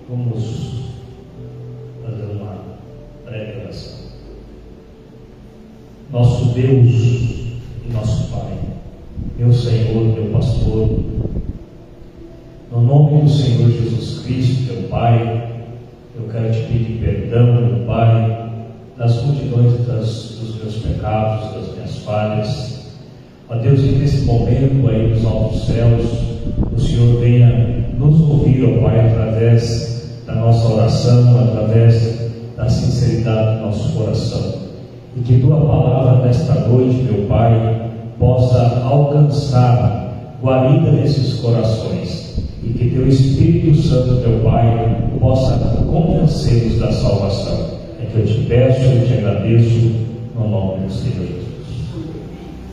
Vamos fazer uma breve oração. Nosso Deus e nosso Pai, meu Senhor, meu Pastor, no nome do Senhor Jesus Cristo, meu Pai, eu quero te pedir perdão, meu Pai, das multidões dos meus pecados, das minhas falhas. Ó Deus, que nesse momento aí nos altos céus, o Senhor venha nos ouvir, ó Pai, através da nossa oração, através da sinceridade do nosso coração. E que Tua palavra nesta noite, meu Pai, possa alcançar guarida nesses corações. E que Teu Espírito Santo, meu Pai, possa convencê-los da salvação. É que eu te peço e te agradeço no nome do Senhor Jesus.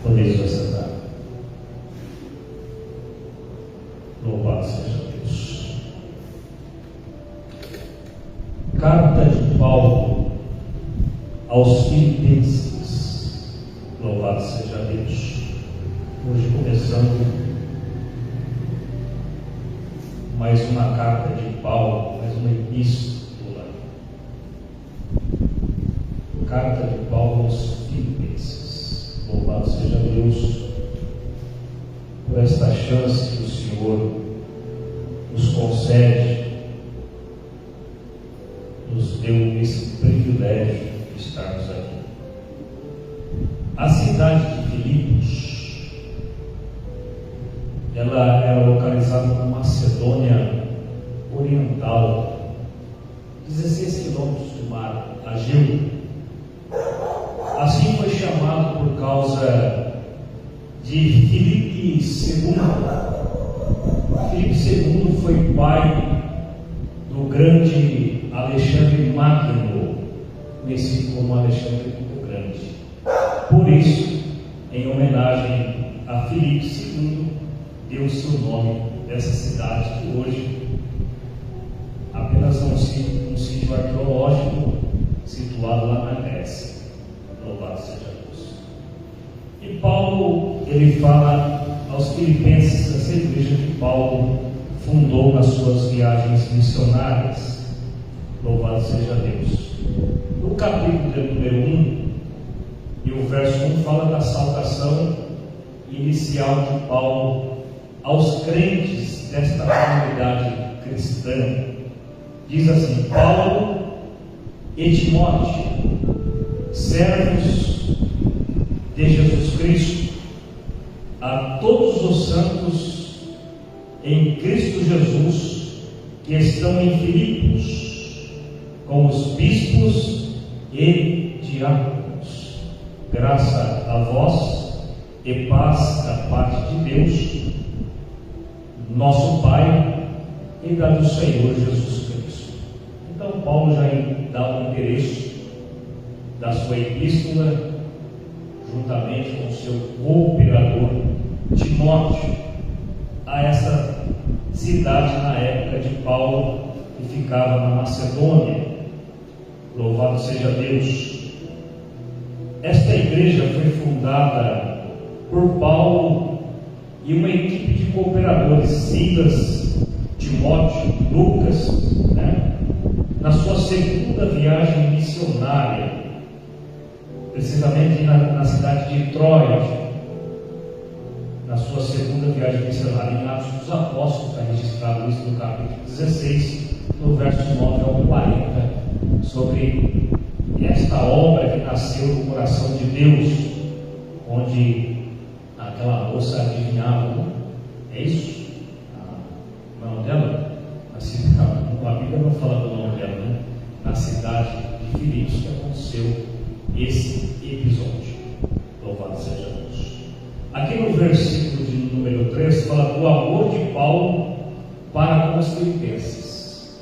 Podeis assentar. Louvado seja Deus. Carta de Paulo aos Filipenses. Louvado seja Deus. Hoje começando mais uma carta de Paulo, mais uma epístola. Carta de Paulo aos Filipenses. Louvado seja Deus por esta chance que o Senhor nos concede, nos deu esse privilégio de estarmos aqui. A cidade de Filipos, ela era localizada na Macedônia Oriental, 16 quilômetros do mar Egeu. Assim foi chamado por causa de Filipe II. Filipe II foi pai do grande Alexandre Magno, conhecido como Alexandre o Grande. Por isso, em homenagem a Filipe II, deu-se o nome dessa cidade que hoje apenas um sítio arqueológico situado lá na Grécia. Louvado seja Deus. E Paulo, ele fala aos Filipenses, essa igreja que Paulo fundou nas suas viagens missionárias. Louvado seja Deus. No capítulo número 1 e o verso 1 fala da saudação inicial de Paulo aos crentes desta comunidade cristã. Diz assim: Paulo e Timóteo, servos de Jesus Cristo, a todos os santos em Cristo Jesus que estão em Filipos, com os bispos e diáconos. Graça a vós e paz da parte de Deus, nosso Pai, e da do Senhor Jesus Cristo. Então Paulo já dá o endereço da sua epístola, juntamente com o seu cooperador Timóteo, a essa cidade na época de Paulo, que ficava na Macedônia. Louvado seja Deus. Esta igreja foi fundada por Paulo e uma equipe de cooperadores, Silas, Timóteo, Lucas, na sua segunda viagem missionária, precisamente na cidade de Troia, na sua segunda viagem missionária. Em Atos dos Apóstolos está registrado isso no capítulo 16, no verso 9 ao 40, sobre esta obra que nasceu no coração de Deus, onde aquela moça adivinhava, não? É isso? O nome dela? A Bíblia não fala do nome dela, né? Na cidade de Filipos que aconteceu esse episódio. Louvado seja Deus. Aqui no versículo de número 3 fala do amor de Paulo para com os filipenses,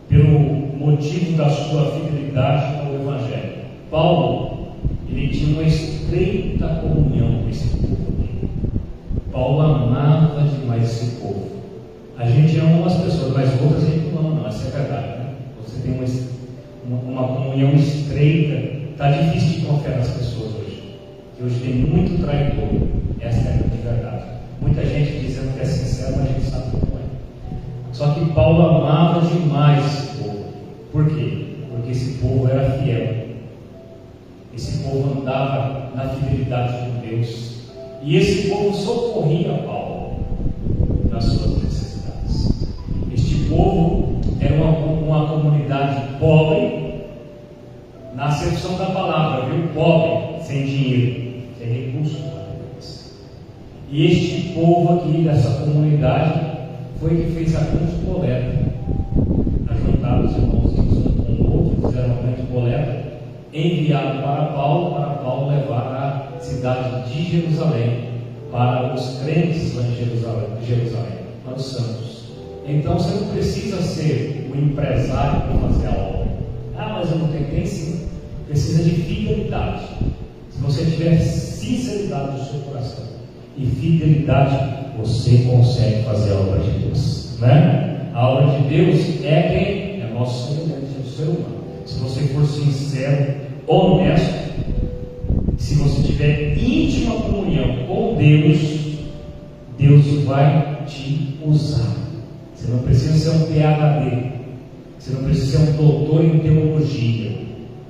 pelo motivo da sua fidelidade ao Evangelho. Paulo, ele tinha uma estreita comunhão com esse povo. Paulo amava demais esse povo. A gente ama umas pessoas, mas outras a gente não ama, não. Essa é a verdade, né? Você tem uma comunhão estreita. Está difícil de confiar nas pessoas hoje. Que hoje tem muito traidor. Essa é a grande verdade. Muita gente dizendo que é sincero, mas a gente sabe que não é. Só que Paulo amava demais esse povo. Por quê? Porque esse povo era fiel. Esse povo andava na fidelidade com Deus. E esse povo socorria Paulo nas suas necessidades. Este povo era uma comunidade pobre, na acepção da palavra, viu? Pobre, sem dinheiro, sem recursos materiais. E este povo aqui, dessa comunidade, foi que fez a grande coleta. Ajuntaram os irmãozinhos um com o outro, fizeram uma grande coleta, enviado para Paulo levar à cidade de Jerusalém, para os crentes lá em Jerusalém, para os santos. Então você não precisa ser um empresário para fazer a obra. Ah, mas eu não tenho. Tem sim. Precisa de fidelidade. Se você tiver sinceridade no seu coração e fidelidade, você consegue fazer a obra de Deus, né? A obra de Deus é quem? É nosso semelhante, é o ser humano. Se você for sincero, honesto, se você tiver íntima comunhão com Deus, Deus vai te usar. Você não precisa ser um PhD, você não precisa ser um doutor em teologia,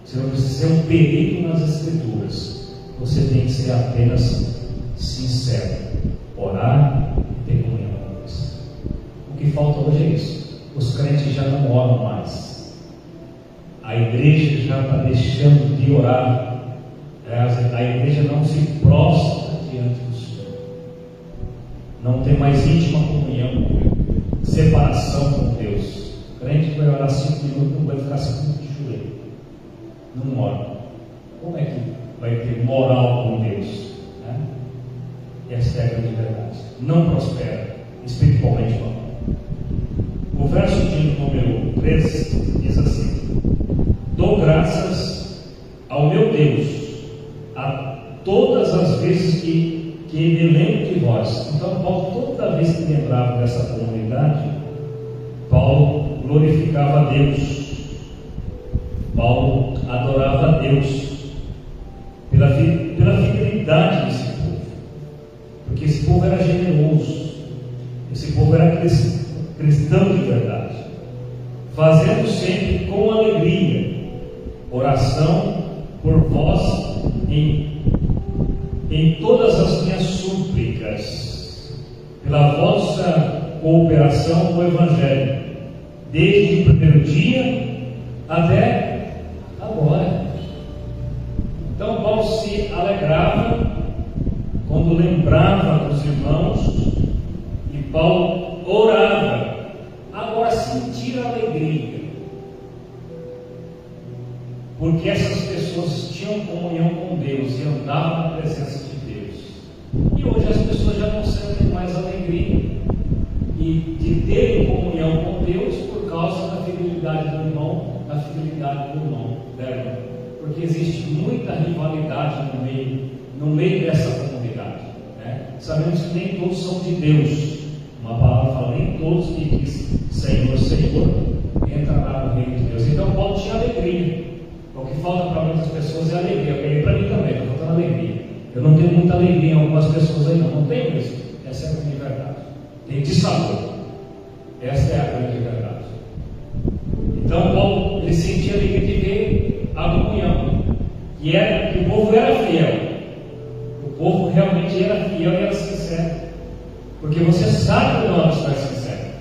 você não precisa ser um perito nas escrituras. Você tem que ser apenas sincero, orar e ter comunhão com Deus. O que falta hoje é isso. Os crentes já não oram mais, a igreja já está deixando de orar. A igreja não se prostra diante do Senhor, não tem mais íntima comunhão, separação com Deus. O crente vai orar 5 minutos, não vai ficar 5 minutos de joelho, não ora. Como é que vai ter moral com Deus, né? Essa é a grande verdade. Não prospera espiritualmente falando. O verso de número 13 diz assim: dou graças ao meu Deus a todas as vezes que me lembro de vós. Então Paulo, toda vez que lembrava dessa comunidade, Paulo glorificava a Deus, Paulo adorava a Deus pela fidelidade desse povo, porque esse povo era generoso, esse povo era cristão de verdade, fazendo sempre com alegria oração por vós em todas as minhas súplicas, pela vossa cooperação no Evangelho, desde o primeiro dia até agora. Então Paulo se alegrava quando lembrava dos irmãos, e Paulo orava. Agora, sentir alegria, porque essas pessoas tinham comunhão com Deus e andavam na presença de Deus. E hoje as pessoas já não sentem mais alegria de terem comunhão com Deus por causa da fidelidade do irmão, da fidelidade do irmão, né? Porque existe muita rivalidade no meio dessa comunidade, né? Sabemos que nem todos são de Deus. Uma palavra fala, nem todos que diz Senhor, Senhor, entrará no reino de Deus. Então Paulo tinha alegria. O que falta para muitas pessoas é alegria. Para mim também está faltando alegria. Eu não tenho muita alegria em algumas pessoas aí, não tenho isso. Essa é a grande verdade. Tem dissabor. Essa é a grande verdade. Então Paulo, ele sentia alegria de ver a comunhão, que o povo era fiel. O povo realmente era fiel e era sincero. Porque você sabe quando uma pessoa é sincera.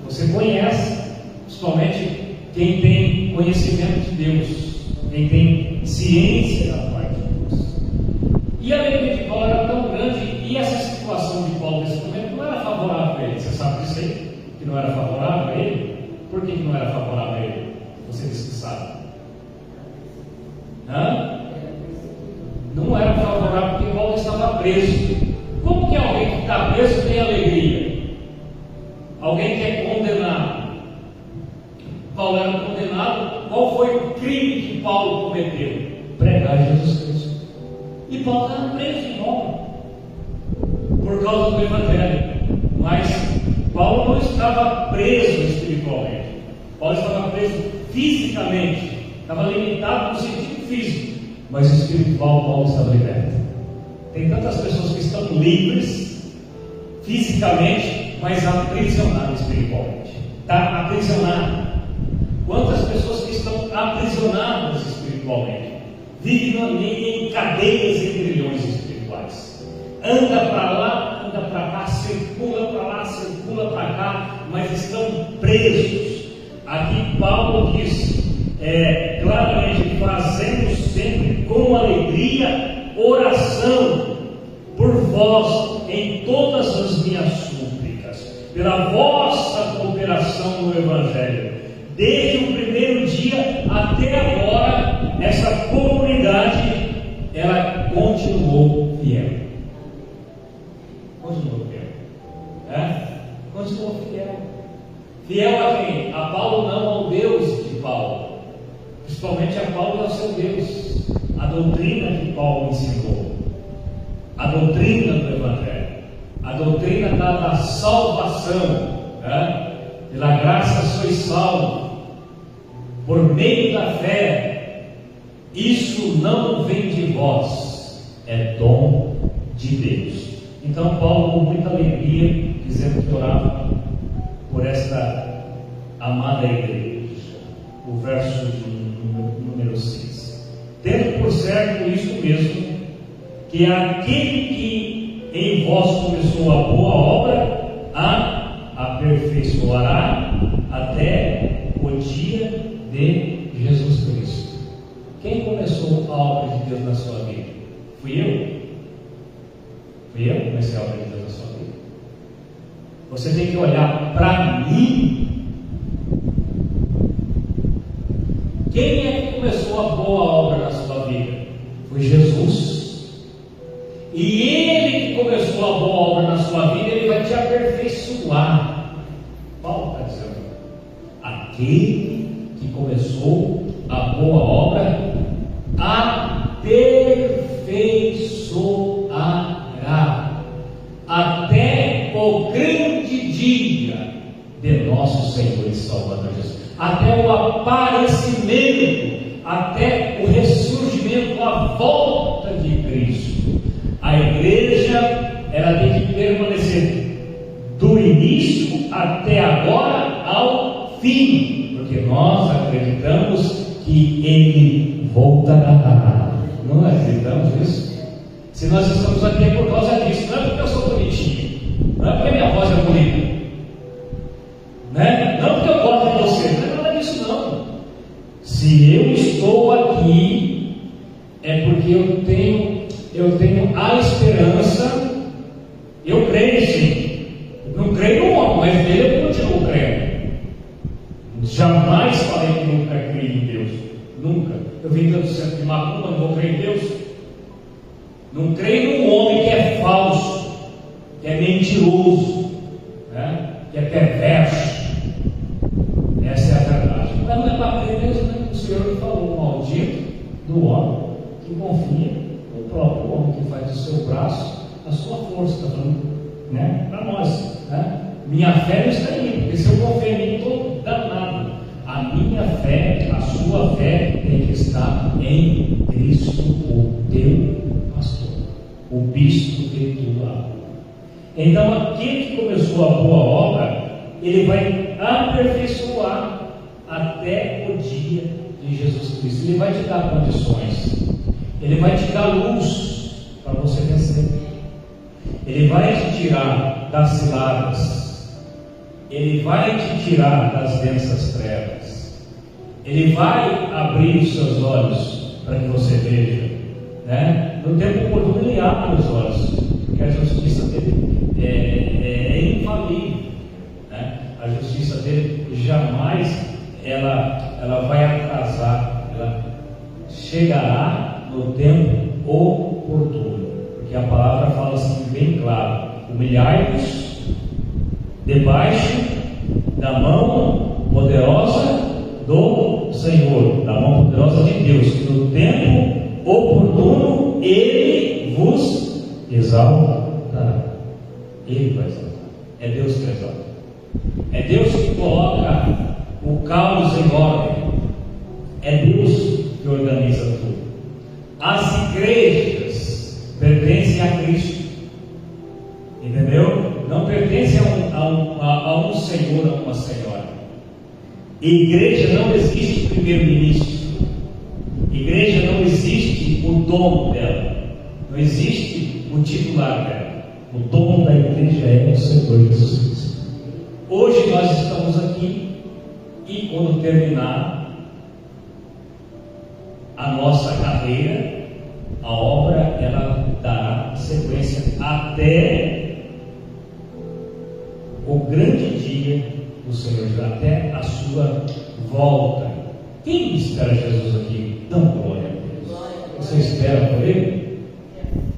Você conhece, principalmente quem tem conhecimento de Deus, quem tem ciência da parte de Deus. E a alegria de Paulo era tão grande, e essa situação de Paulo nesse momento não era favorável a ele. Você sabe disso aí? Que não era favorável a ele? Por que não era favorável a ele? Você disse que sabe. Não era favorável porque Paulo estava preso. Como que alguém que está preso tem alegria? Alguém que é condenado. Paulo era condenado. Qual foi o crime que Paulo cometeu? Pregar Jesus Cristo. E Paulo estava preso em Roma por causa do Evangelho. Mas Paulo não estava preso espiritualmente. Paulo estava preso fisicamente. Estava limitado no sentido físico. Mas espiritual, Paulo estava liberto. Tem tantas pessoas que estão livres fisicamente, mas aprisionadas espiritualmente. está aprisionado. Quantas pessoas que estão aprisionadas espiritualmente, vivem em cadeias e grilhões espirituais, anda para lá, anda para cá, circula para lá, circula para cá, mas estão presos. Aqui Paulo diz claramente: fazendo sempre com alegria oração por vós em todas as minhas súplicas, pela vossa cooperação no Evangelho. Desde o primeiro dia até agora, essa comunidade, ela continuou fiel. Continuou fiel. Continuou fiel. Fiel a quem? A Paulo, não ao Deus de Paulo. Principalmente a Paulo e ao seu Deus. A doutrina que Paulo ensinou. A doutrina do Evangelho. A doutrina da salvação. Pela graça sois salvos, por meio da fé. Isso não vem de vós, é dom de Deus. Então Paulo, com muita alegria, dizendo que orava por esta amada igreja. O verso número 6: tendo por certo isto mesmo, que aquele que em vós começou a boa obra a aperfeiçoará até o dia de Jesus Cristo. Quem começou a obra de Deus na sua vida? Fui eu? Fui eu que comecei a obra de Deus na sua vida? Você tem que olhar para mim. Quem é que começou a boa obra na sua vida? Foi Jesus. E Ele que começou a boa obra na sua vida, Ele vai te aperfeiçoar. Paulo está dizendo: aquele que começou a boa obra aperfeiçoará até o grande dia de nosso Senhor e Salvador Jesus, até o aparecimento, até o ressurgimento, a volta de Cristo. A igreja, ela tem que permanecer do início até agora ao fim, porque nós acreditamos que Ele voltará. Não acreditamos nisso? Se nós estamos aqui é por causa disso. Não é porque eu sou bonitinho, não é porque minha voz é bonita, né? Não porque eu gosto de você, não é nada disso não. Se eu estou aqui, é porque eu tenho a esperança. Eu creio sim. Não creio no homem, mas nele eu continuo crendo. Jamais falei que nunca criei em Deus. Nunca. Eu vim tanto centro de macumba, não vou crer em Deus. Não creio num homem que é falso, que é mentiroso, né? Que é perverso. Essa é a verdade. Mas não é para crer em Deus, né? O Senhor me falou: maldito do homem que confia no próprio homem, que faz do seu braço a sua força. Está falando, né? Para nós, né? Minha fé não está aí, porque se eu confiar em mim, estou danado. A minha fé, a sua fé tem que estar em Cristo, o teu pastor, o bispo de tua alma. Então, aquele que começou a boa obra, ele vai aperfeiçoar até o dia de Jesus Cristo. Ele vai te dar condições, ele vai te dar luz para você vencer, ele vai te tirar das ciladas, ele vai te tirar das densas trevas, ele vai abrir os seus olhos para que você veja, né? No tempo oportuno ele abre os olhos, porque a justiça dele é infalível, né? A justiça dele jamais ela vai atrasar, ela chegará no tempo oportuno, porque a palavra fala assim bem claro: humilhai-vos debaixo da mão poderosa do Senhor, da mão poderosa de Deus, que no tempo oportuno Ele vos exaltará. Ele vai exaltar. É Deus que exalta. É Deus que coloca o caos em ordem. É Deus que organiza tudo. As igrejas pertencem a Cristo, entendeu? Não pertencem a um Senhor, a uma uma senhora. Igreja não existe primeiro-ministro. Igreja não existe o dono dela. Não existe o titular dela. O dono da igreja é o Senhor Jesus Cristo. Hoje nós estamos aqui e quando terminar a nossa carreira, a obra ela dará sequência até o grande dia do Senhor, até a sua volta. Quem espera Jesus aqui? Dá glória a Deus. Você espera por Ele?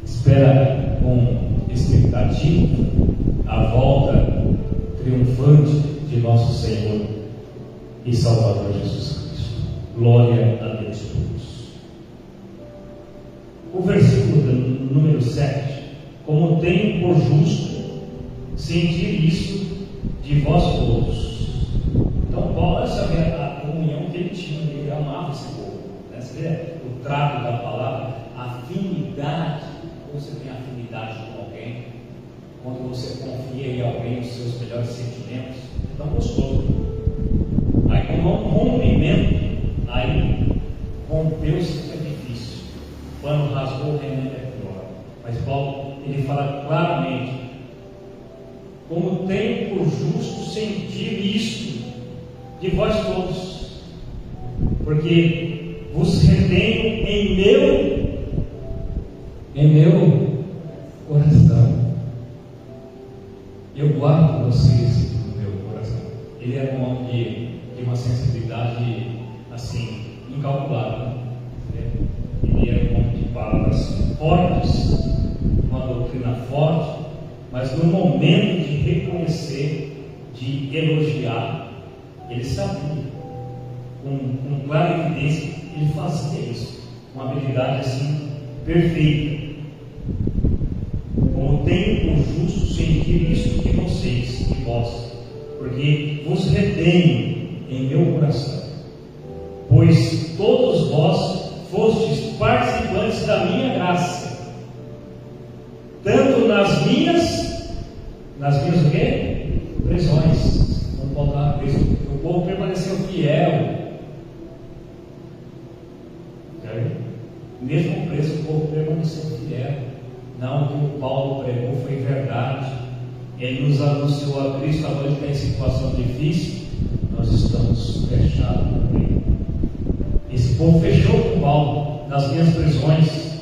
Espera com expectativa a volta triunfante de nosso Senhor e Salvador Jesus Cristo. Glória a Deus por isso. O versículo número 7: como tenho por justo sentir isso de vós todos. Então Paulo, olha só a comunhão que ele tinha, ele amava esse povo, né? Você vê o trato da palavra, afinidade. Quando você tem afinidade com alguém, quando você confia em alguém os seus melhores sentimentos, é tão gostoso. Aí quando há um rompimento, aí rompeu-se, fica difícil. Quando rasgou o remendo é pior. Mas Paulo, ele fala claramente: como tenho por justo sentir isto de vós todos, porque vos retenho em meu coração. Eu guardo vocês no meu coração. Ele era um homem de uma sensibilidade assim incalculável, né? Ele era um homem de palavras fortes, uma doutrina forte, mas no momento de reconhecer, de elogiar, ele sabia, com clara evidência, ele fazia isso, uma habilidade assim perfeita. Como tenho por justo sentir isso de vocês, de vós, porque vos retenho em meu coração, pois todos vós fostes participantes da minha graça, tanto nas minhas o quê? Prisões. Não faltava preso. O povo permaneceu fiel. Mesmo preso, o povo permaneceu fiel. Não, o que o Paulo pregou foi verdade. Ele nos anunciou a Cristo. Agora ele está em situação difícil, nós estamos fechados também. Esse povo fechou com Paulo nas minhas prisões,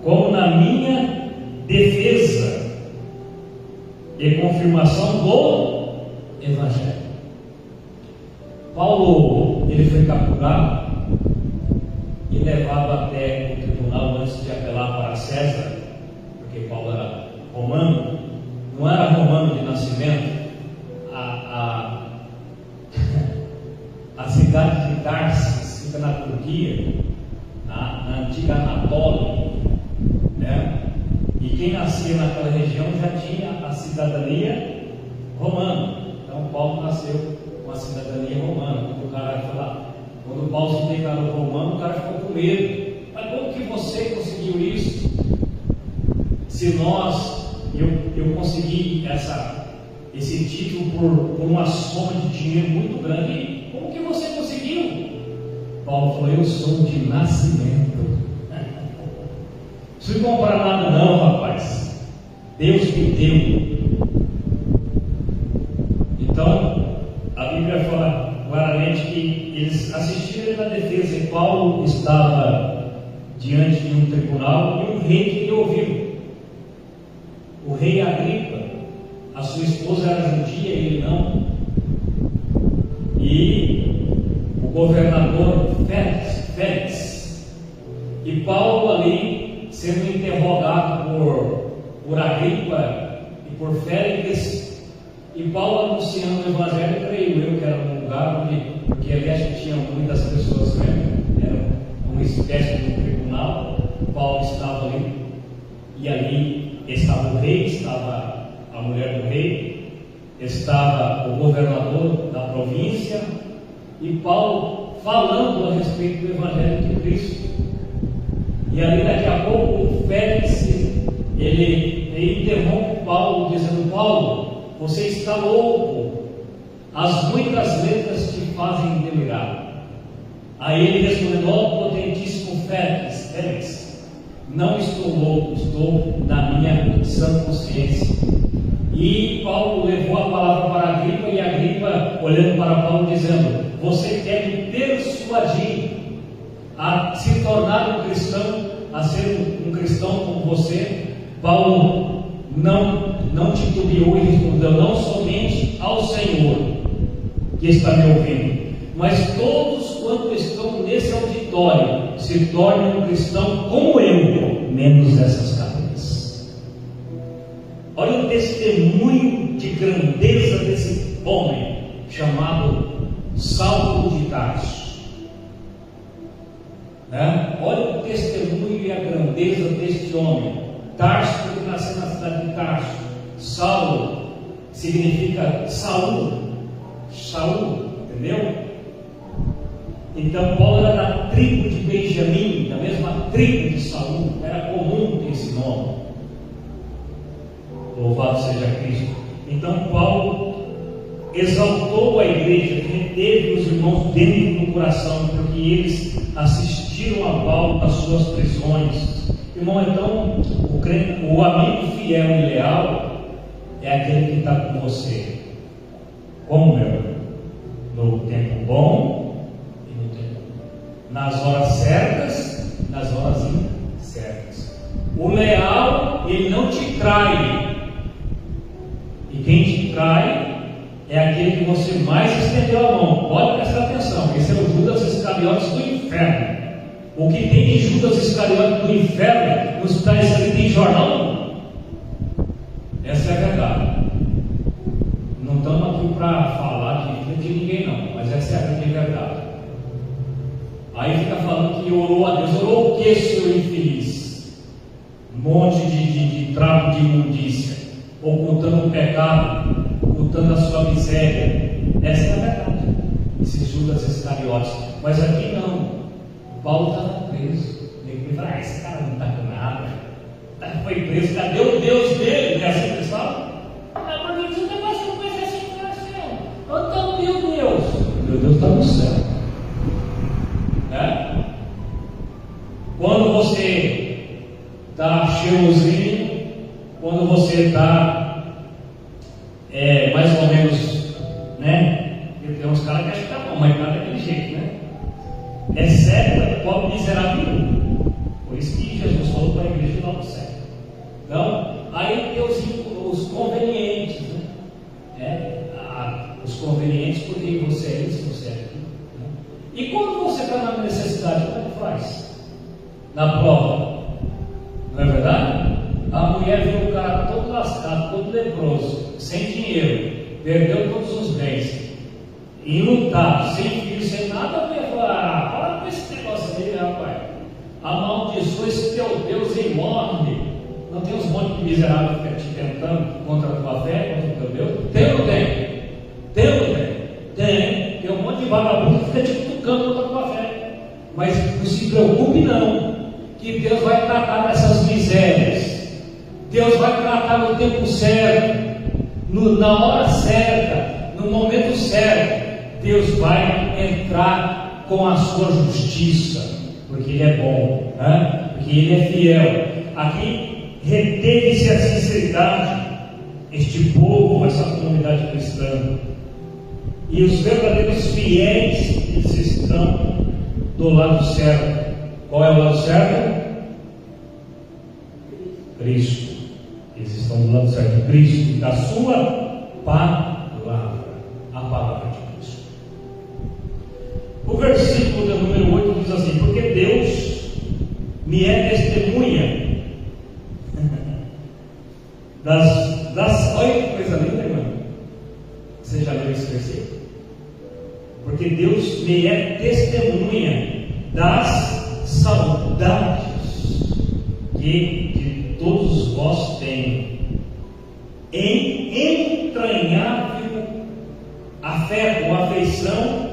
como na minha defesa e confirmação do Evangelho. Paulo, ele foi capturado e levado até o tribunal antes de apelar para César, porque Paulo era romano, não era romano de nascimento. A cidade de Tarsis fica na Turquia, na antiga Anatólia, né? E quem nascia naquela região já tinha a cidadania romana. Então Paulo nasceu com a cidadania romana. Quando o cara foi lá, quando Paulo se declarou romano, o cara ficou com medo. Mas como que você conseguiu isso? Se eu consegui esse título por uma soma de dinheiro muito grande, como que você conseguiu? Paulo falou: eu sou de nascimento. Não precisa comprar nada não, rapaz. Deus me deu. Então, a Bíblia fala claramente que eles assistiram ele na defesa, e Paulo estava diante de um tribunal e um rei que lhe ouviu. O rei Agripa, a sua esposa era judia e ele não. E o governador Félix. E Paulo ali sendo interrogado por Agripa e por Félix, e Paulo anunciando o Evangelho, creio eu que era um lugar porque ali a gente tinha muitas pessoas vendo, era uma espécie de um tribunal. Paulo estava ali, e ali estava o rei, estava a mulher do rei, estava o governador da província, e Paulo falando a respeito do Evangelho de Cristo. E ali daqui a pouco o Félix, ele interrompe Paulo dizendo: Paulo, você está louco, as muitas letras te fazem delirar. A ele respondeu: ó potentíssimo Félix, não estou louco, estou na minha sã consciência. E Paulo levou a palavra para Agripa, e Agripa, olhando para Paulo, dizendo: você quer me persuadir a se tornar um cristão, a ser um cristão como você? Paulo não titubeou e respondeu: não somente ao Senhor que está me ouvindo, mas todos quanto estão nesse auditório se tornem um cristão como eu, menos essas cabeças. Olha o testemunho de grandeza desse homem chamado Saulo de Tarso, né? Olha o testemunho e a grandeza deste homem. Tarso, porque nasceu na cidade de Tarso. Saulo significa Saul, entendeu? Então Paulo era da tribo de Benjamim, da mesma tribo de Saul. Era comum ter esse nome. Louvado seja Cristo. Então Paulo exaltou a igreja, reteve os irmãos dentro do coração, porque eles assistiram a Paulo nas suas prisões. Irmão, então o amigo fiel e leal é aquele que está com você. Como, meu irmão? No tempo bom e no tempo ruim, nas horas certas, nas horas incertas. O leal, ele não te trai, e quem te trai é aquele que você mais estendeu a mão. Pode prestar atenção, esse é o Judas Iscariotes do inferno. O que tem de Judas Iscariotes do inferno não está escrito em jornal, não. Essa é a verdade. Não estamos aqui para falar de ninguém, não, mas essa é a grande verdade. Aí fica falando que orou a Deus. Orou o que, seu infeliz? Um monte de trapo de imundícia, ocultando o pecado, ocultando a sua miséria. Essa é a verdade, esse Judas Iscariotes. Mas aqui não. Paulo estava preso. Ele fala: esse cara não está com nada, foi preso, cadê o Deus dele? É assim que eles falam? Porque você não gosta de coisa assim no coração. Onde está o meu Deus? Meu Deus está no céu. Né? Quando você está cheirosinho, quando você está mais ou menos, né? Tem uns caras que acham que está bom, mas está daquele jeito, né? É cego, pobre, miserável. Por isso que Jesus falou para a igreja lá no céu. Então, aí tem os convenientes, né? Os convenientes, porque você é isso, você é aquilo, né? E quando você está na necessidade, como é que faz? Na prova, não é verdade? A mulher viu o cara todo lascado, todo leproso, sem dinheiro, perdeu todos os bens, enlutado, sem filho, sem nada. A mulher falou: para com esse negócio aí, rapaz. Amaldiçoa esse teu Deus enorme. Não tem uns montes de miserável que te tentando contra a tua fé, contra o teu Deus? Tem ou não tem? Tem ou não tem? Tem. Tem um monte de vagabundo que fica te cutucando contra a tua fé. Mas não se preocupe não, que Deus vai tratar dessas misérias. Deus vai tratar no tempo certo, na hora certa, no momento certo. Deus vai entrar com a sua justiça, porque Ele é bom, né? Porque Ele é fiel. Aqui reteve-se a sinceridade, este povo, essa comunidade cristã, e os verdadeiros fiéis, eles estão do lado certo. Qual é o lado certo? Cristo. Eles estão do lado certo de Cristo e da sua palavra, a palavra de Cristo. O versículo de número 8 diz assim: porque Deus me é testemunha olha que coisa linda, irmão. Você já leu esse versículo? Porque Deus me é testemunha das saudades que de todos vós tenho em entranhável afeto ou afeição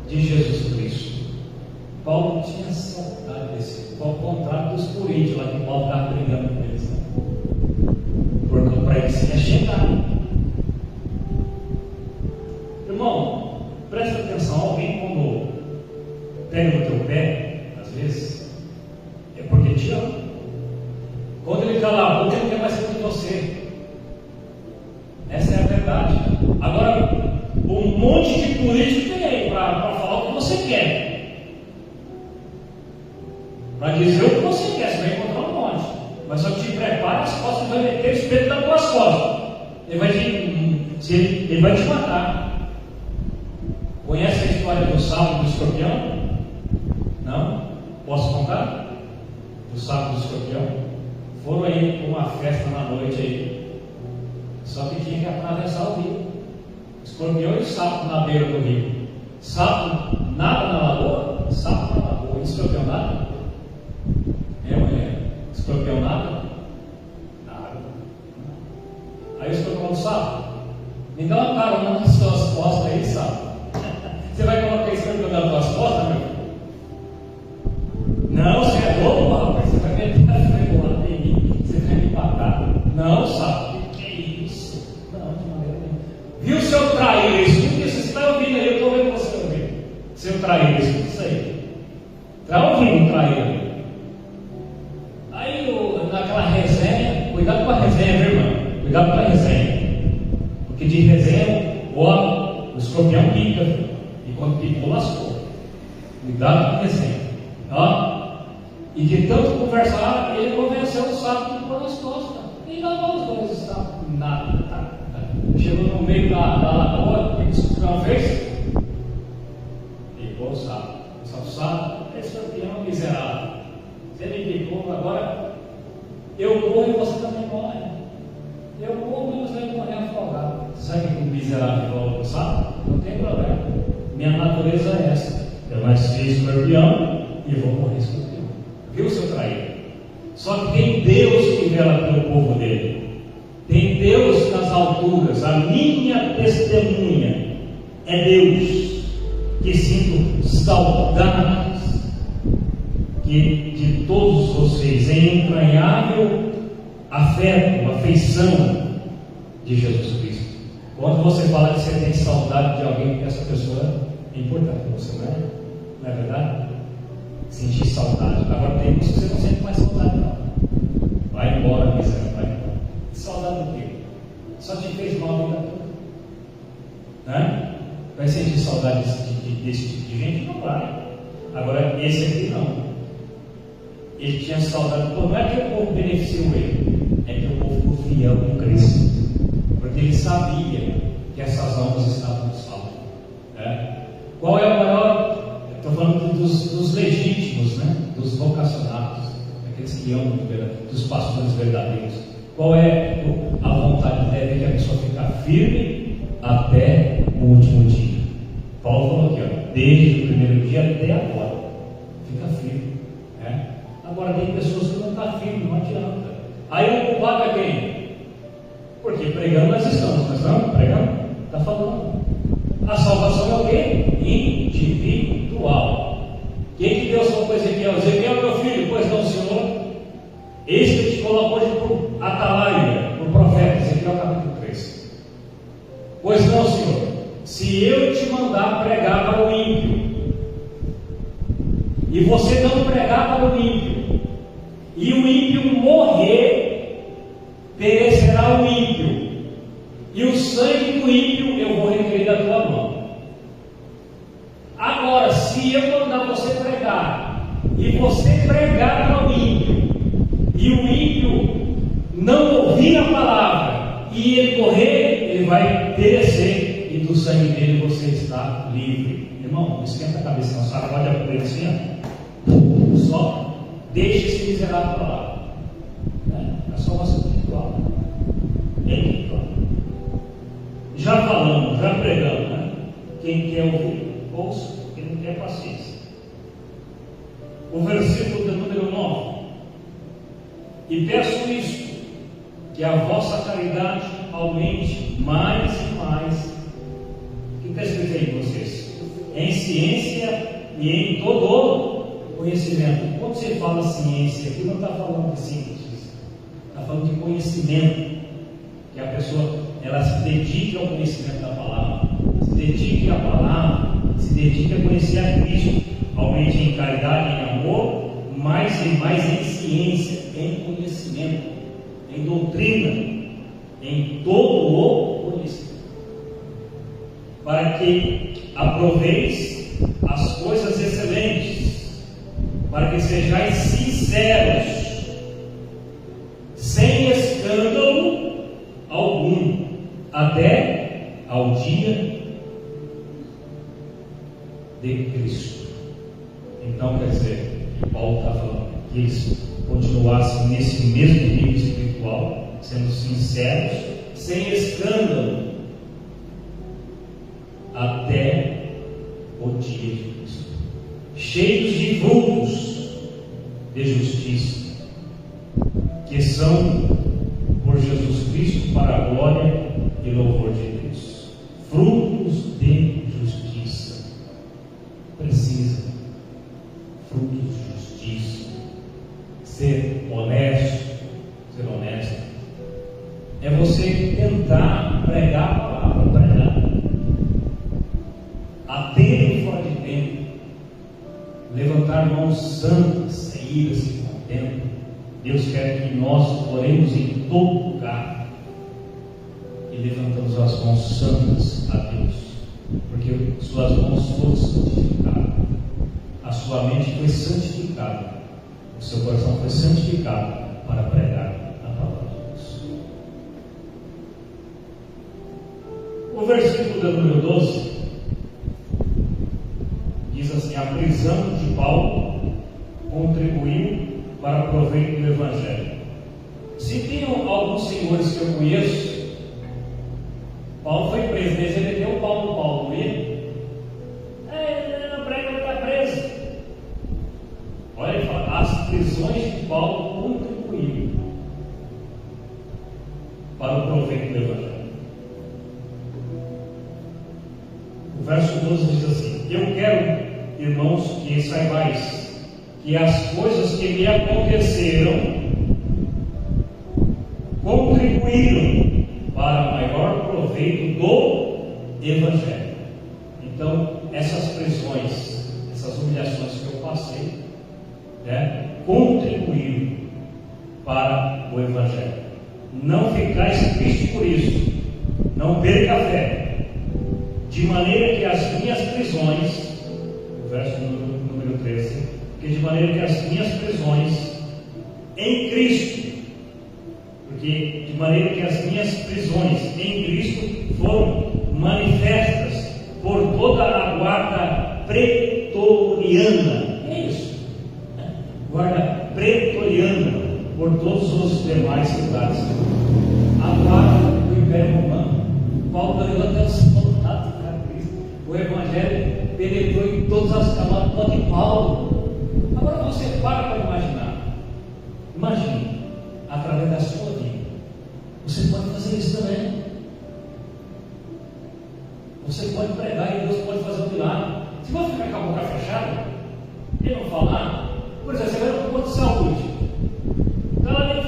de Jesus Cristo. Paulo tinha saudade desse povo, ao contrário dos coríntios lá que Paulo estava brigando com eles, né? Porque para eles ia chegar. Irmão, Irmão, presta atenção, alguém quando pega no teu pé, às vezes, é porque te ama. Quando ele cala a boca, ele não quer mais saber de você. Essa é a verdade. Agora, um monte de político tem aí para falar o que você quer, para dizer o que você quer. Você vai encontrar um monte, mas só te prepara as costas e vai meter o espeto nas tuas costas. Ele vai te matar. Conhece a história do sapo e do escorpião? Não? Posso contar? Do sapo e do escorpião? Foram aí para uma festa na noite aí, só que tinha que atravessar o rio. Escorpião e sapo na beira do rio. Sapo nada na lagoa, sapo na lagoa. Escorpião nada? É, mulher? Escorpião nada? Nada. Aí o escorpião falou: sapo, me dá uma carona nas suas costas aí, sapo. Você vai colocar escorpião nas tuas costas, meu filho? Não, você é louco, rapaz. Você vai meter, você vai pular em mim, você vai me matar. Não, sapo, que é isso? Não, de maneira nenhuma. Viu, seu traíra? Escuta isso, você está ouvindo aí, eu estou vendo você ouvir. Seu traíra, escuta isso aí. Está ouvindo, traíra? Aí, naquela resenha, cuidado com a resenha, viu, irmão? Cuidado com a resenha. Porque de resenha, o escorpião pica, e quando picou, lascou. Cuidado com a resenha. Ó. E de tanto conversar, ele convenceu o sapo de pôr nas costas. E não os dois estavam nada. Chegou no meio da lagoa, o escorpião fez. Pegou o sapo. O sapo é escorpião miserável. Você me pegou, agora eu morro e você também morre. Eu morro e você vai morrer afogado. Sabe que o miserável volta, sabe? Não tem problema. Minha natureza é essa. Eu nasci escorpião e vou morrer escorpião. Viu, seu traído? Só que tem Deus que vela pelo povo dele. Tem Deus nas alturas. A minha testemunha é Deus, que sinto saudades de todos vocês, em entranhável afeto, afeição de Jesus Cristo. Quando você fala que você tem saudade de alguém, que essa pessoa é importante para você, não é? Não é verdade? Sentir saudade. Agora tem isso, você não sente mais saudade, não. Vai embora, miséria, vai embora. Saudade do quê? Só te fez mal a vida toda. Né? Vai sentir saudade desse tipo de gente? Não vai. Agora, esse aqui não. Ele tinha saudade. Não é que o povo beneficiou ele, é que o povo ficou fiel com Cristo. Porque ele sabia que essas almas estavam salvas. Né? Qual é o maior? Estou falando dos legítimos, né? Dos vocacionados, aqueles que amam, dos pastores verdadeiros. Qual é a vontade de Deus? Que a pessoa ficar firme até o último dia. Paulo falou aqui, ó, desde o primeiro dia até agora. Fica firme. Né? Agora tem pessoas que não estão firmes, não adianta. Aí o culpado é quem? Porque pregando nós estamos, nós estamos pregando? Está falando. A salvação é o quê? Individual. Quem que Deus falou para Ezequiel? Ezequiel, meu filho, pois não, Senhor? Eis que te colocou por atalaia, por profeta. Ezequiel capítulo 3. Pois não, Senhor, se eu te mandar pregar para o ímpio, e você não pregar para o ímpio, e o ímpio morrer, perecerá o ímpio, e o sangue do ímpio eu vou requerer da tua mão. Agora, se eu mandar você pregar, e você pregar para o ímpio, e o ímpio não ouvir a palavra, e ele morrer, ele vai perecer, e do sangue dele você está livre. Irmão, não esquenta a cabeça, não sabe? Pode aprender assim, ó. Só deixe esse miserável para lá. É só uma espiritual. É espiritual. Já falamos, já pregamos, né? Quem quer ouvir, ouça. Quem não quer, paciência. O versículo de número 9. E peço isto, que a vossa caridade aumente mais e mais. O que está escrito aí em vocês? Em ciência e em todo conhecimento. Quando você fala ciência, aqui não está falando de ciências, está falando de conhecimento. Que a pessoa ela se dedique ao conhecimento da palavra, se dedique dedique a conhecer a Cristo, aumente em caridade, em amor, mais e mais em ciência, em conhecimento, em doutrina, em todo o conhecimento, para que aproveis as coisas excelentes, para que sejais sinceros, sem escândalo algum, até ao dia de Cristo. Então, quer dizer, Paulo está falando que eles continuassem nesse mesmo nível espiritual, sendo sinceros, sem escândalo, até o dia de Cristo, cheios de frutos de justiça, que são por Jesus Cristo para a glória e louvor de Deus. Frutos de justiça. Precisa frutos de justiça. Ser honesto. Ser honesto é você tentar pregar a palavra, pregar a tempo e fora de tempo, levantar mãos santas, sem ira, sem contenda. Deus quer que nós oremos em todo lugar e levantamos as mãos santas a Deus, porque suas mãos foram santificadas, a sua mente foi santificada, o seu coração foi santificado para pregar a palavra de Deus. O versículo da número 12 diz assim: a prisão de Paulo contribuiu para o proveito do Evangelho. Se tem alguns senhores que eu conheço, Paulo foi preso, eles remeteu o Paulo, ele não prega, ele está preso. Olha, ele fala, as prisões de Paulo contribuíram para o proveito do Evangelho. O verso 12 diz assim: eu quero, irmãos, que saibais que as coisas que me aconteceram contribuíram para o maior proveito do Evangelho. Então, essas prisões, essas humilhações que eu passei, contribuíram para o Evangelho. Não ficais tristes por isso, não perca a fé, de maneira que as minhas prisões, o verso número 13, que de maneira que as minhas prisões em Cristo, porque de maneira que as minhas prisões em Cristo foram manifestas por toda a guarda pretoriana. É isso, guarda pretoriana por todos os demais cidades. A guarda do Império Romano. Paulo ganhou até os soldados para Cristo. O Evangelho penetrou em todas as camadas de Paulo. Agora você para imaginar. Imagine, através da sua vida, você pode fazer isso também. Você pode pregar e Deus pode fazer um milagre. Se você ficar com a boca fechada e não falar, por exemplo, você vai no posto de saúde, está lá dentro,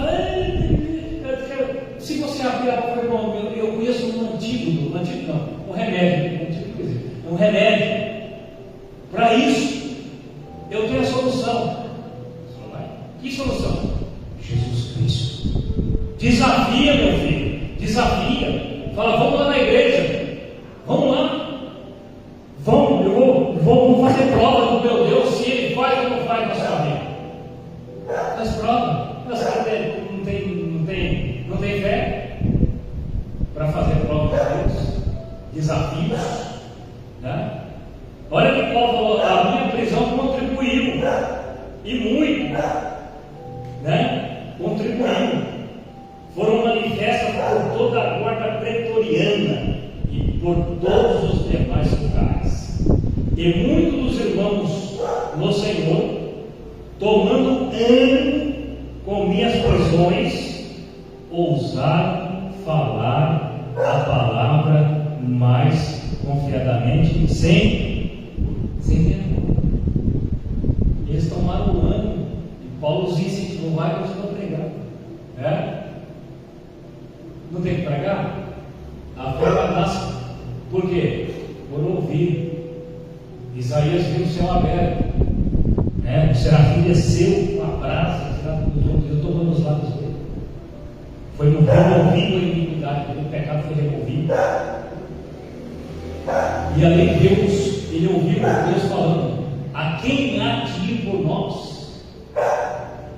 se você abrir a boca, eu conheço um antídoto, um remédio, um remédio. Para isso, eu tenho a solução. Que solução? Jesus Cristo. Desafia, meu filho, desafia. Fala, vamos lá na igreja, vamos lá, vamos fazer prova do meu Deus, se Ele faz ou não faz na sua vida. Faz prova. Mas não tem fé para fazer prova de Deus, desafios, né? Olha que Paulo falou, a minha prisão contribuiu, e muito, né? Contribuiu, foram manifestas por toda a guarda pretoriana e por todos os demais lugares. E muitos dos irmãos no Senhor, tomando ânimo com minhas prisões, ousaram falar a palavra mais confiadamente, sem temor. Eles tomaram o ânimo e Paulo os incentivou, vai continuar pregando. Não tem que pregar? A fé nasce. Por quê? Por ouvir Isaías viu o céu aberto, né? O serafim desceu com a brasa, eu tomando os lábios dele. Foi removido a iniquidade dele, o pecado foi removido. E além de Deus, ele ouviu Deus falando: a quem há de ir por nós?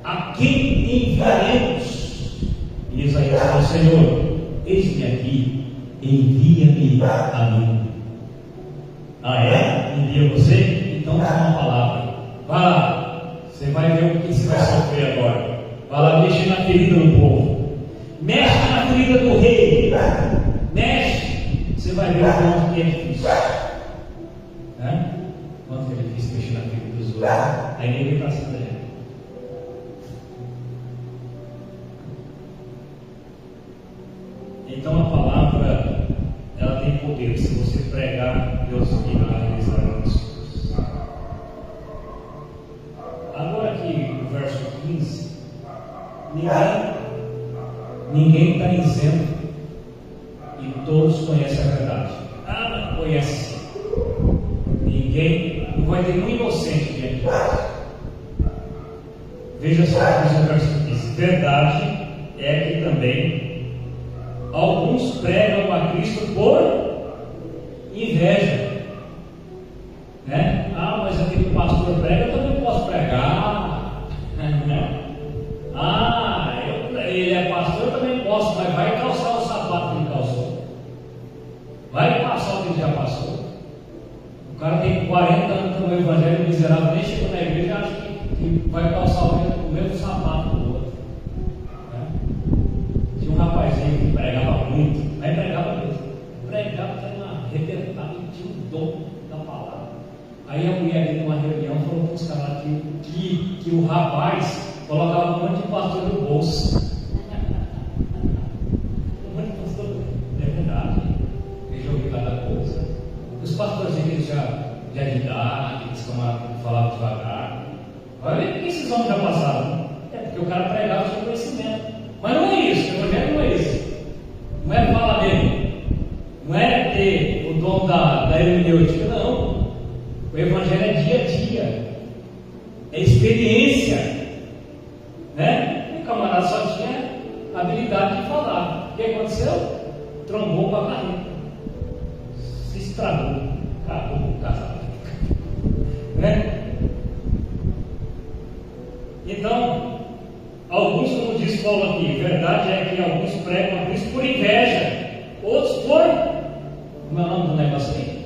A quem enviaremos? E Isaías falou: Senhor, eis-me aqui, envia-me a mim. Ah, é? Envia você? Então dá uma palavra. Vá lá, você vai ver o que você vai sofrer agora. Vai lá, mexe na ferida do povo, mexe na ferida do rei, mexe, você vai ver o quanto que é difícil, né? Quanto que é difícil mexer na ferida dos outros. Aí ninguém está sendo dele. Então a palavra, ela tem poder. Se você pregar, Deus irá realizar as coisas. Agora aqui no verso 15, ninguém está isento e todos conhecem a verdade. Ah, não conhece. Ninguém, não vai ter um inocente diante de Deus. Veja só o que diz no verso 15: verdade é que também alguns pregam a Cristo por inveja, né? Ah, mas aquele pastor prega, eu também posso pregar, né? Ah, ele é pastor, eu também posso, mas vai calçar o sapato que ele calçou, vai passar o que ele já passou. O cara tem 40 anos no evangelho miserável, nem chegou na igreja, acha que vai calçar o mesmo sapato do outro, né? Tinha um rapazinho que pregava muito, mas pregava mesmo, pregava que era uma arrebentada, tinha um dom da palavra. Aí a mulher ali numa reunião falou para os caras que o rapaz colocava um monte de pastor no bolso. Um monte de pastor, é verdade, ele já ouviu cada coisa. Os pastorzinhos já de idade, eles falavam devagar. Olha o que esses homens já passaram. É porque o cara pregava sobre conhecimento. Mas não é isso, o evangelho não é isso. Não é falar dele, não é ter o dom da hermenêutica, não. O evangelho é dia a dia, é experiência, né? O camarada só tinha habilidade de falar. O que aconteceu? Trombou com a carreta, se estragou, acabou com o casamento, né? Então, alguns, como diz Paulo aqui, verdade é que alguns pregam a Cristo por inveja, outros por, como é o nome do negócio aí?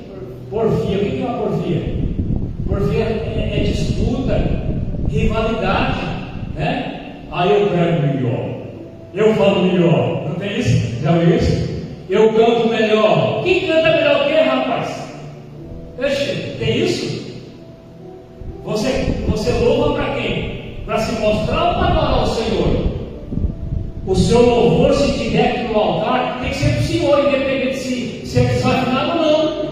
Porfia. O que é uma porfia? Porfia é disputa, rivalidade, né? Aí eu prego melhor, eu falo melhor, não tem isso? Já ouviu isso? Eu canto melhor. Quem canta melhor o que, rapaz? Oxe, tem isso? Você louva para quem? Para se mostrar ou para adorar o Senhor? O seu louvor, se estiver aqui no altar, tem que ser para o Senhor, independente se é desafinado ou não,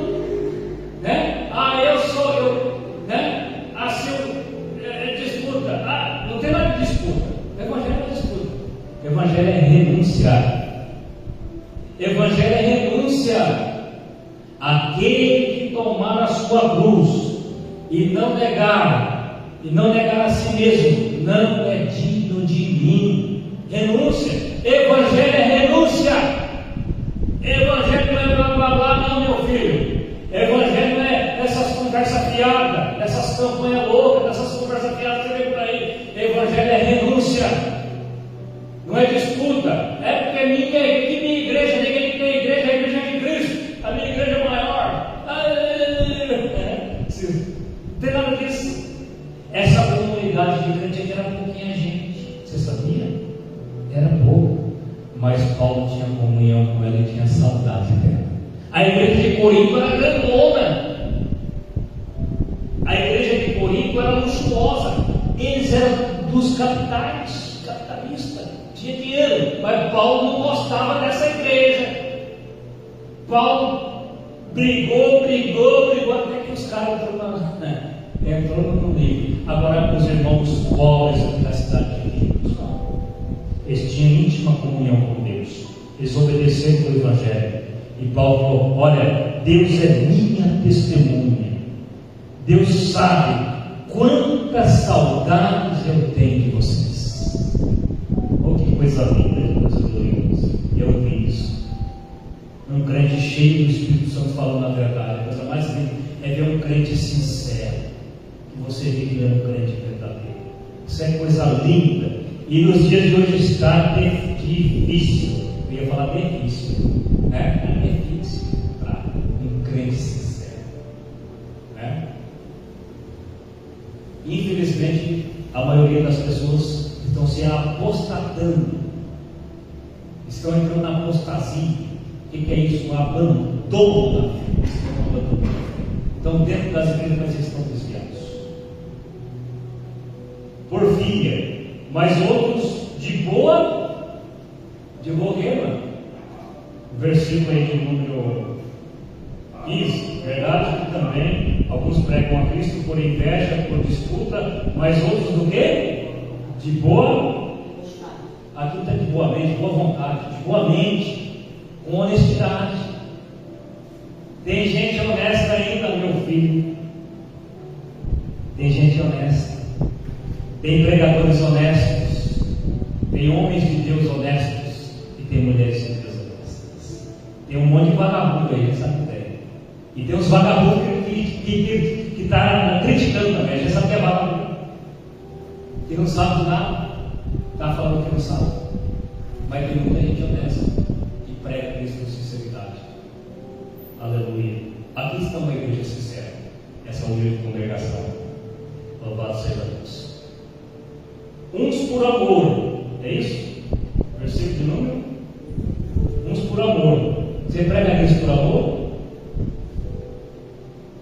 né? Ah, né? Ah, se eu disputa. Ah, não tem nada de disputa. O evangelho não é disputa. O evangelho é renunciar. Evangelho é renúncia. Aquele que tomar a sua cruz e não negar a si mesmo, não é digno de mim. Renúncia. Evangelho é renúncia. Evangelho não é blá blá blá, não, meu filho. Evangelho não é essas conversas fiadas, essas campanhas loucas, essas conversas fiadas que vem por aí. Evangelho é renúncia, não é disputa. É porque minha igreja, ninguém tem igreja, a igreja é de Cristo, a minha igreja é maior. Não tem nada disso. Essa comunidade de crente aqui era pouquinha gente, você sabia? Era pouco, mas Paulo tinha comunhão com ela e tinha saudade dela. A igreja de Corinto era grandona, a igreja de Corinto era luxuosa, eles eram dos capitalistas, tinha dinheiro, mas Paulo não gostava dessa igreja. Paulo brigou, até que os caras entrou no meio. Agora os irmãos pobres da cidade de Filipos, eles tinham íntima comunhão com Deus, eles obedeceram o evangelho. E Paulo falou: olha, Deus é minha testemunha Deus sabe quantas saudades eu tenho de vocês. Oh, que coisa linda, que coisa gloriosa. Eu vi isso. Um crente cheio do Espírito Santo falando a verdade. A coisa mais linda é ver um crente sincero, que você vê que ele é um crente verdadeiro. Isso é coisa linda. E nos dias de hoje está difícil. Eu ia falar difícil, né? É difícil para um crente sincero, né? Infelizmente, a maioria das pessoas estão se apostatando, estão entrando na apostasia. O que é isso? O abandono da fé. Estão dentro das igrejas, mas eles estão desviados. Porfia, mas outros de boa guerra. Versículo aí de número 15. Verdade que também alguns pregam a Cristo por inveja, por disputa, mas outros do quê? De boa. Aqui está de boa mente, de boa vontade, de boa mente, com honestidade. Tem gente honesta ainda, meu filho. Tem gente honesta. Tem pregadores honestos. Tem homens de Deus honestos. E tem mulheres de Deus honestas. Tem um monte de vagabundo aí, sabe o que é? E tem uns vagabundos que está criticando também. A gente sabe que é vagabundo. Que não sabe de nada. Está falando que não sabe. Mas tem muita gente honesta que prega Cristo com sinceridade. Aleluia. Aqui está uma igreja sincera. Essa humilde congregação. Louvado seja Deus. Uns por amor. É isso? Versículo de número. Uns por amor. Você prega Cristo por amor?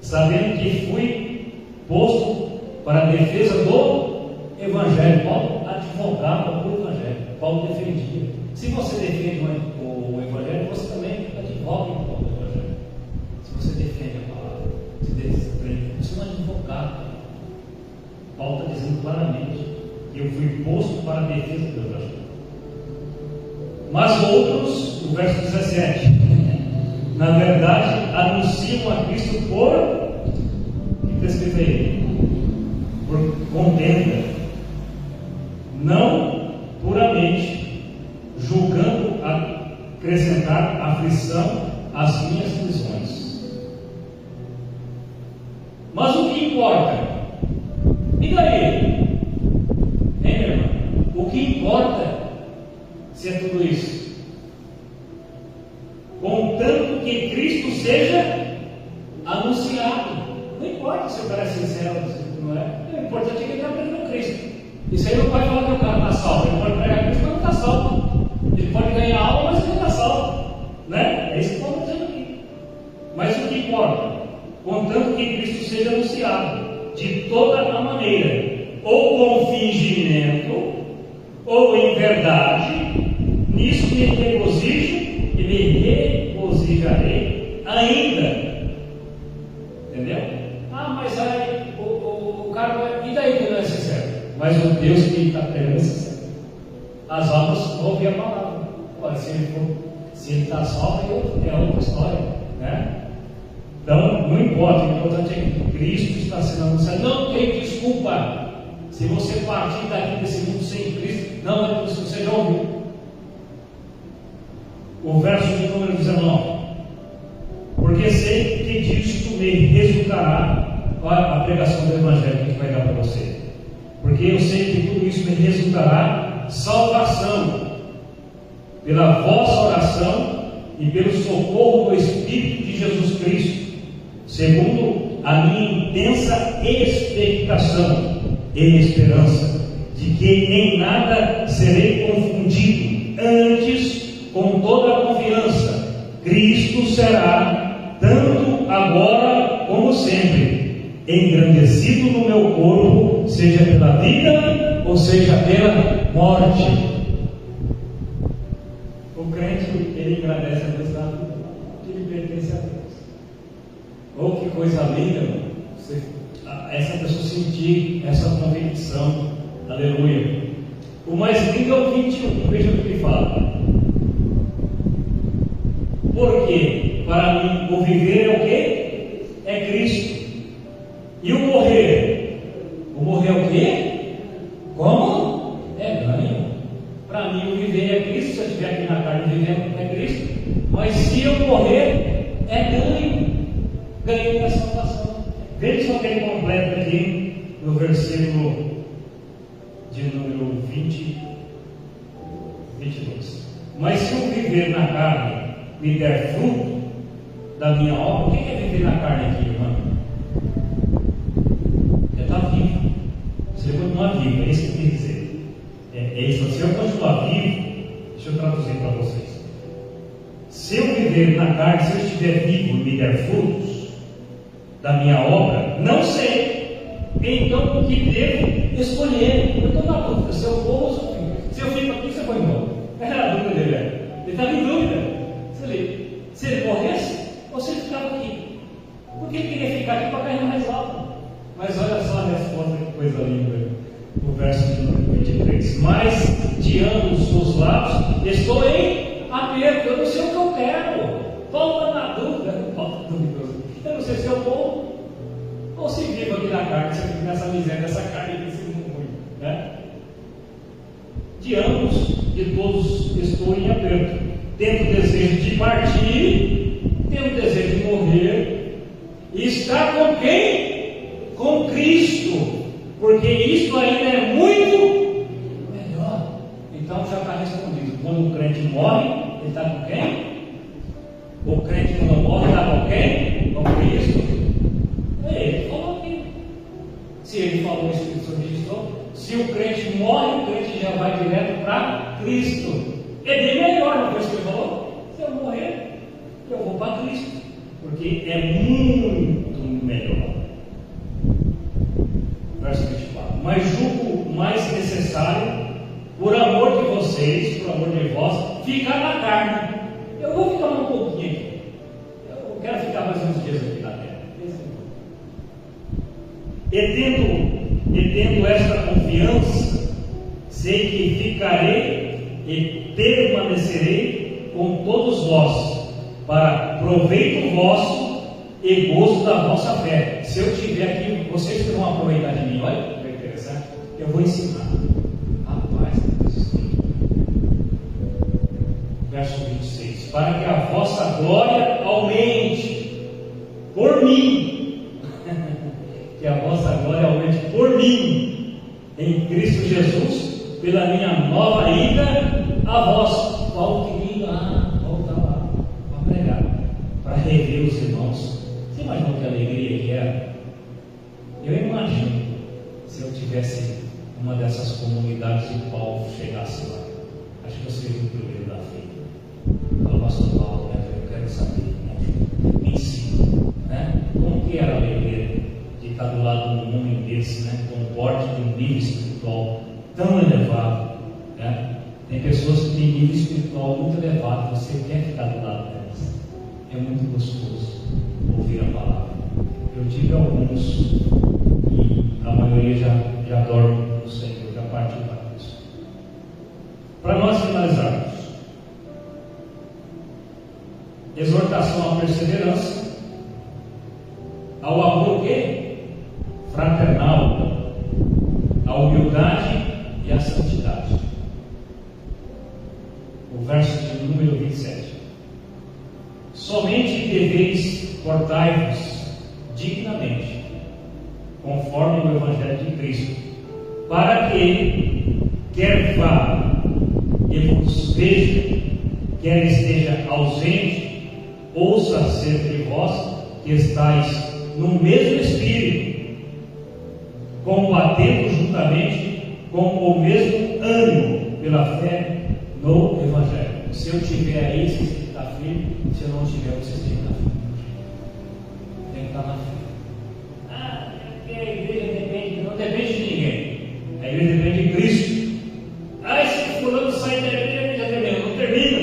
Sabendo que fui posto para a defesa do Evangelho. Paulo advogava por Evangelho. Paulo defendia. Se você defende o Evangelho, você também advoga em prol do Evangelho. Se você defende a palavra, você não é advogado. Paulo está dizendo claramente: eu fui posto para a defesa do Evangelho. Mas outros, no verso 17, na verdade, anunciam a Cristo por, o que está escrito aí? Por contenda, não puramente, julgando acrescentar aflição às minhas prisões. Mas o que importa? E daí? Hein, meu irmão? O que importa se é tudo isso? Contanto que Cristo seja anunciado. Não importa se o cara é sincero, não é? O importante é que ele está pregando Cristo. Isso aí não pode falar que o cara está salvo. Ele pode pregar Cristo, mas não está salvo. Ele pode ganhar alma, mas ele não está salvo. Né? É isso que Paulo está dizendo aqui. Mas o que importa? Contanto que Cristo seja anunciado de toda a maneira, ou com fingimento, ou em verdade, nisso me regozijo e me regozijarei ainda. Entendeu? Mas aí o cara, e daí que não é sincero? Mas o Deus que está pregando é sincero. As almas vão ouvir a palavra. Olha, se ele está salvo, é outra história, né? Então, não importa, o importante é que Cristo está sendo anunciado. Não tem desculpa. Se você partir daqui desse mundo sem Cristo, não é porque você já ouviu. O verso de número 19. Porque sei que disto me resultará a pregação do Evangelho que vai dar para você. Porque eu sei que tudo isso me resultará salvação pela vossa oração e pelo socorro do Espírito de Jesus Cristo, segundo a minha intensa expectação e esperança de que em nada serei confundido, antes, com toda a confiança, Cristo será, tanto agora como sempre, engrandecido no meu corpo, seja pela vida ou seja pela morte. O crente, ele agradece a Deus da vida, que ele pertence a Deus. Oh, que coisa linda, mano. Essa pessoa sentir essa convicção. Aleluia. O mais lindo é o 21. Veja o que ele fala. Porque para mim o viver é o quê? É Cristo. E o morrer? O morrer é o quê? Como? É ganho. Para mim, o viver é Cristo. Se eu estiver aqui na carne vivendo, é Cristo. Mas se eu morrer, é ganho. Ganho da salvação. Veja só que ele completa aqui no versículo de número 22. Mas se eu viver na carne me der fruto da minha obra, o que é viver na carne aqui, irmão? É estar vivo. Você continua vivo, é isso que eu quis dizer. É isso. Se eu continuar vivo, deixa eu traduzir para vocês. Se eu viver na carne, se eu estiver vivo e me der frutos da minha obra, não sei. Então o que devo escolher? Eu estou na dúvida, se eu vou ou se eu fico. Se eu fico aqui, você vai embora. Era a dúvida dele. Ele estava em dúvida. Se ele morresse ou se ele ficava aqui. Porque ele queria ficar aqui para cair mais alto. Mas olha só a resposta, que coisa linda. No verso de número 23. Mas de ambos os lados estou em aperto. Eu não sei o que eu quero. Volta na dúvida. Eu não sei se eu vou ou se vivo aqui na carne, se eu fico nessa miséria, nessa carne, nesse mundo ruim, né? De ambos, de todos, estou em aperto. Tenho o desejo de partir, tenho o desejo de morrer, e estar com quem? Com Cristo, porque isso ainda é muito melhor. Então já está respondido. Quando o crente morre, ele está com quem? O crente quando morre está com quem? Com Cristo. Ele falou aqui. Se ele falou o Espírito Santo registrou, se o crente morre, o crente já vai direto para Cristo. É bem melhor, não foi isso que ele falou? Se eu morrer, eu vou para Cristo, porque é muito melhor. Verso 24. Mas julgo mais necessário, por amor de vocês, por amor de vós, ficar na carne. Eu vou ficar um pouquinho aqui. Eu quero ficar mais uns dias aqui na terra. E tendo esta confiança, sei que ficarei e permanecerei com todos vós, para proveito vosso e gozo da vossa fé. Se eu estiver aqui, vocês que vão aproveitar de mim, olha que interessante, eu vou ensinar. Rapaz, verso 26. Para que a vossa glória aumente por mim. Que a vossa glória aumente por mim, em Cristo Jesus, pela minha nova ida a vós. Paulo queria ir lá, voltar lá, para pregar, para rever os irmãos. Você imaginou que alegria que era? Eu imagino, se eu tivesse uma dessas comunidades de Paulo chegasse lá, acho que eu seria o primeiro da fila. Fala, pastor Paulo, eu quero saber, me ensina, né? Como que era a alegria de estar do lado de um homem desse, né? Com um porte de um nível espiritual tão elevado, né? Tem pessoas que têm nível espiritual muito elevado, você quer ficar do lado delas. É muito gostoso ouvir a palavra. Eu tive alguns e a maioria já dorme no Senhor, já partiu para isso. Para nós finalizarmos, exortação à perseverança, ao amor que? Fraternal, à humildade e à santidade. O verso de número 27. Somente deveis portai-vos dignamente, conforme o Evangelho de Cristo, para que, quer vá e vos veja, quer esteja ausente, ouça acerca de vós que estáis no mesmo Espírito, combatendo juntamente com o mesmo ânimo pela fé no Evangelho. Se eu estiver aí, vocês têm que estar firme. Se eu não estiver, vocês têm que estar firme. Tem que estar na fé. Porque a igreja não depende de ninguém. A igreja depende de Cristo. Se fulano sai da igreja, já termina. Não termina.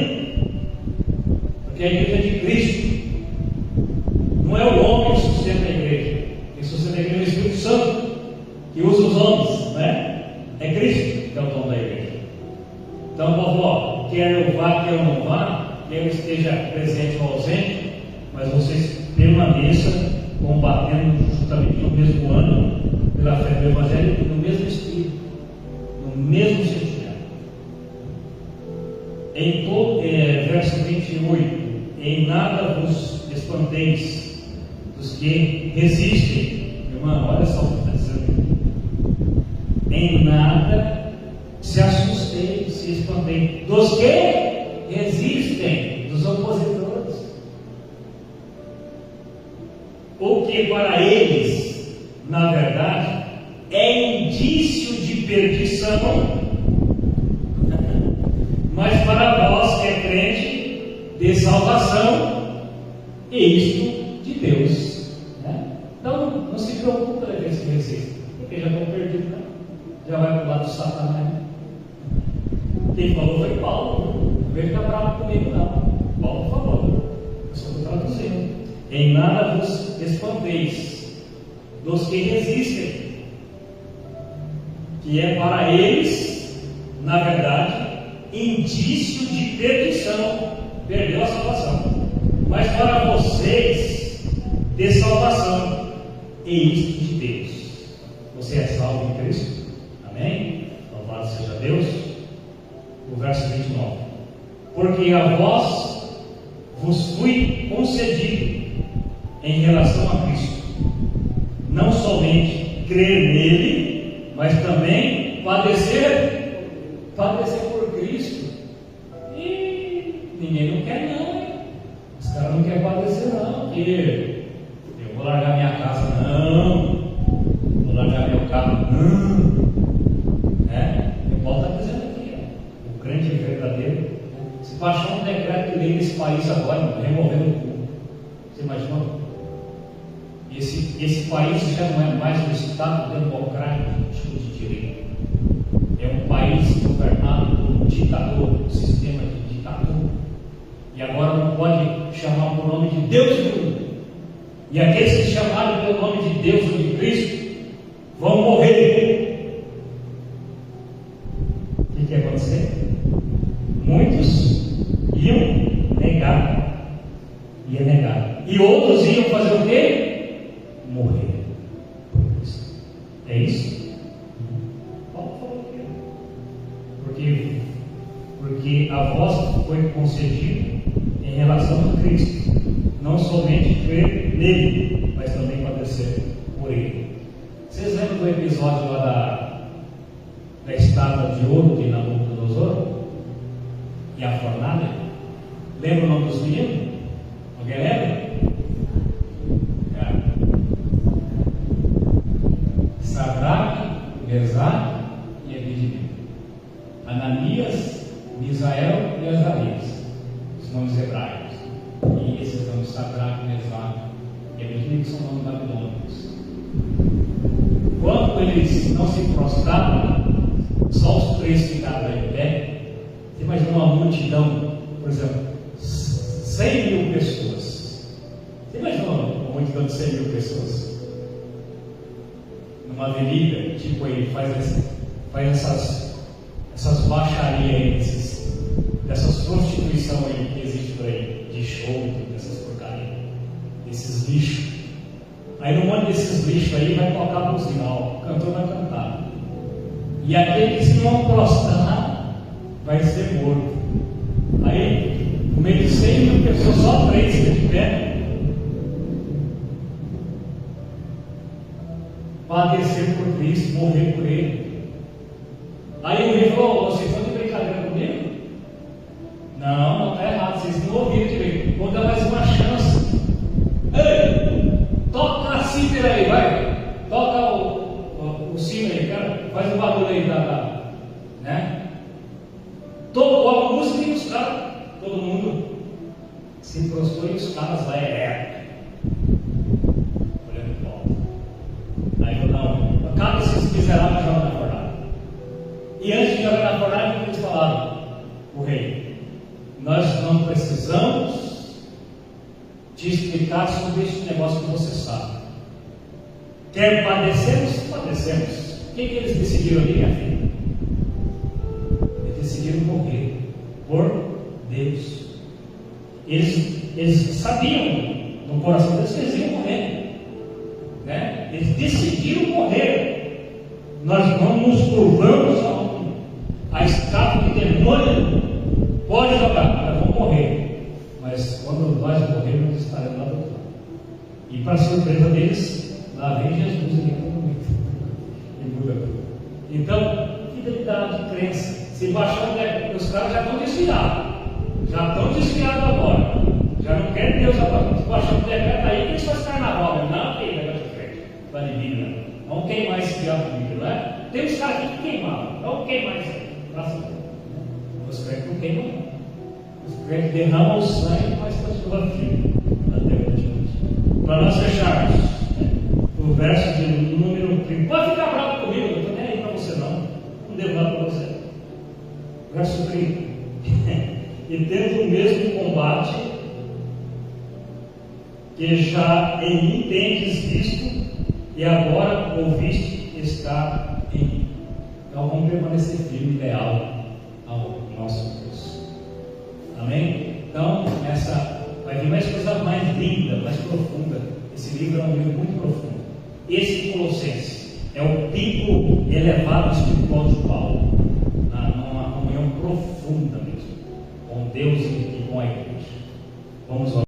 Porque a igreja é de Cristo. Não é o homem que sustenta a igreja. Quem sustenta a igreja é o Espírito Santo, que usa os homens, né? É Cristo que é o dono da igreja. Então, vovó, quer eu vá, quer eu não vá, quer eu esteja presente ou ausente, mas vocês permaneçam combatendo justamente no mesmo 28. Em nada vos espanteis dos que resistem. Irmão, olha só o que está dizendo. Em nada se assusteis, se espanteis dos que resistem, dos opositores. O que para eles, na verdade, é indício de perdição, mas para vós que é crente, de salvação, e isto de Deus, né? Então não se preocupe daqueles que resistem, porque já estão perdidos, né? Já vai para o lado do Satanás. Quem falou foi Paulo. Não veio ficar bravo comigo, não. Paulo falou, eu só estou traduzindo. Em nada vos espanteis dos que resistem, que é para eles, na verdade, indício de perdição, perdeu a salvação, mas para vocês, de salvação, e isto de Deus. Você é salvo em Cristo? Amém? Louvado seja Deus. O verso 29. Porque a vós vos fui concedido em relação a Cristo, não somente crer nele, mas também padecer por Cristo. E ninguém não quer não, hein? Os caras não querem padecer não, porque eu vou largar minha casa não, vou largar meu carro não, né? O Paulo está dizendo aqui, ó, o crente verdadeiro, se baixar um decreto de lei nesse país agora, removendo o cu, você imagina? Esse país já não é mais um Estado democrático de direito, é um país governado por um ditador, um sistema de ditadura, e agora não pode chamar por nome de Deus e mundo, e aqueles que chamarem pelo nome de Deus ou de Cristo vão morrer. O que ia acontecer? Muitos iam negar, e outros iam fazer o quê? Morrer. É isso? Paulo falou aqui. Porque a vós foi concedido em relação a Cristo, não somente crer nele, mas também padecer por ele. Vocês lembram do episódio lá da estátua de ouro de Nabucodonosor? E a fornalha? Lembra o nome dos meninos? Alguém lembra? Sadraque, Mesaque e Abednego. Ananias, Misael e Azarias, os nomes hebraicos. E esses nomes, Sadraque, Mesaque e Abednego, são nomes babilônicos. Quando eles não se prostraram, só os três ficaram em pé. Você imagina uma multidão, por exemplo, 100 mil pessoas. Você imagina uma multidão de 100 mil pessoas? Numa avenida, tipo aí, faz essas baixarias aí, dessas prostituição aí que existe por aí, de show, dessas porcarias, desses lixos. Aí no monte desses lixos aí vai tocar buzina, o cantor vai cantar. E aquele que se não prostrar vai ser morto. Aí, no meio de 100 mil pessoas, só 3 ficam de pé. Padecer por Cristo, morrer por Ele. Aí o rei falou: vocês estão de brincadeira comigo? Não está errado, vocês não ouviram direito. Vou dar mais uma chance. Ei, toca a cítara aí, vai. Toca o sino aí, cara. Faz o barulho aí, né? Tocou a música e os caras, todo mundo se prostrou e os caras lá eretos. Aí eu não, cada esses miseráveis jogam na fornalha. E antes de jogar na fornalha, eles falaram: o rei, nós não precisamos te explicar sobre esse negócio que você sabe. Quer padecermos? Padecemos. O que eles decidiram ali, minha filha? Eles decidiram morrer por Deus. Eles sabiam no coração deles que eles iam morrer. Né? Eles decidiram morrer. Nós não nos curvamos a estátua de demônio. Pode jogar, nós vamos morrer. E para surpresa deles, lá vem Jesus aqui no momento. E muda tudo. Então, fidelidade, crença. Se baixar, os caras já estão desviados. Já estão desviados agora. Já não querem Deus agora. Se baixar o decreto aí, que isso faz carnaval. Não tem negócio de frente. Vai de Bíblia. Vamos queimar esse diabo de Bíblia, não é? Tem uns caras aqui que queimaram. Vamos queimar isso aí. Os crentes não queimam. Os crentes derramam o sangue, mas continua firme. Até hoje. Para nós fecharmos, o verso de número 30. Pode ficar bravo comigo, eu não estou nem aí para você não. Não devo nada para você. Verso 30. E tendo o mesmo combate que já em mim tendes visto e agora ouviste está em mim. Então vamos permanecer firme e leal ao nosso Deus. Amém? Então, vai vir mais coisa mais linda, mais profunda. Esse livro é um livro muito profundo. Esse Colossenses é o pico elevado espiritual de Paulo, numa comunhão profunda mesmo com Deus e com a igreja. Vamos orar.